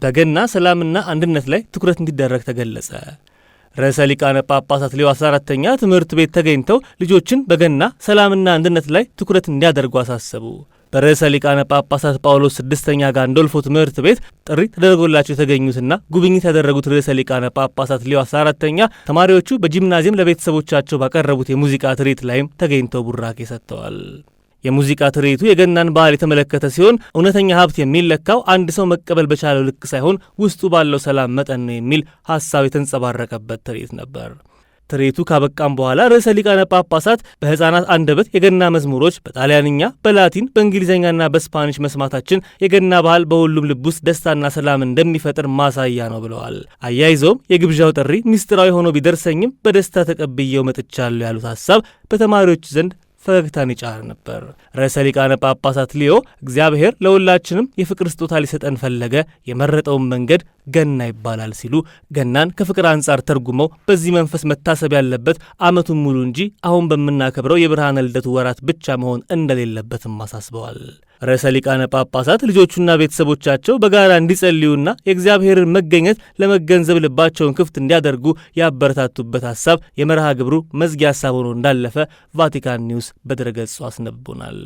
በገና ሰላምና አንድነት ላይ ትኩረት እንዲደረግ ተገለጸ። ርዕሰ ሊቃነ ጳጳሳት ሌዮ 14ኛ ትምህርት ቤት ተገኝተው ልጆችን በገና ሰላምና አንድነት ላይ ትኩረት እንዲያደርጉ አሳሰቡ። በርዕሰ ሊቃነ ጳጳሳት ጳውሎስ 6ኛ ጋንዶልፎ ትምህርት ቤት ጥሪ ተደረጎላቸው የተገኙትና ጉብኝት ያደረጉት ርዕሰ ሊቃነ ጳጳሳት ሌዮ 14ኛ ተማሪዎቹ በጂምናዚየም ለቤተሰቦቻቸው ባቀረቡት የሙዚቃ ትርኢት ላይም ተገኝተው ቡራኬ ሰጥተዋል። የሙዚቃ ትርኢቱ የገናን በዓል የተመለከተ ሲሆን እውነተኛ ሀብት የሚለካው አንድ ሰው መቀበል በቻለው ልክ ሳይሆን ውስጡ ባለው ሰላም መጠን ነው የሚል ሐሳብ የተንጸባረቀበት ትርኢት ነበር። ትርኢቱ ካበቃም በኋላ ርዕሰ ሊቃነ ጳጳሳት በሕፃናት አንደበት የገና መዝሙሮች በጣሊያንኛ፣ በላቲን፣ በእንግሊዝኛና በስፓኒሽ መስማታችን የገና ባህል በሁሉም ልብ ውስጥ ደስታና ሰላም እንደሚፈጥር ማሳያ ነው ብለዋል። አያይዘውም የግብዣው ጥሪ ምስጢራዊ ሆኖ ቢደርሰኝም በደስታ ተቀብዬው መጥቻለሁ ያሉት ሐሳብ በተማሪዎች ዘንድ ፈገግታን ይጫር ነበር። ርዕሰ ሊቃነ ጳጳሳት ሊዮ እግዚአብሔር ለሁላችንም የፍቅር ስጦታ ሊሰጠን ፈለገ፣ የመረጠውን መንገድ ገና ይባላል ሲሉ ገናን ከፍቅር አንጻር ተርጉመው በዚህ መንፈስ መታሰብ ያለበት ዓመቱን ሙሉ እንጂ አሁን በምናከብረው የብርሃነ ልደቱ ወራት ብቻ መሆን እንደሌለበትም አሳስበዋል። ርዕሰ ሊቃነ ጳጳሳት ልጆቹና ቤተሰቦቻቸው በጋራ እንዲጸልዩና የእግዚአብሔርን መገኘት ለመገንዘብ ልባቸውን ክፍት እንዲያደርጉ ያበረታቱበት ሐሳብ የመርሃ ግብሩ መዝጊያ ሐሳብ ሆኖ እንዳለፈ ቫቲካን ኒውስ በድረገጹ አስነብቦናል።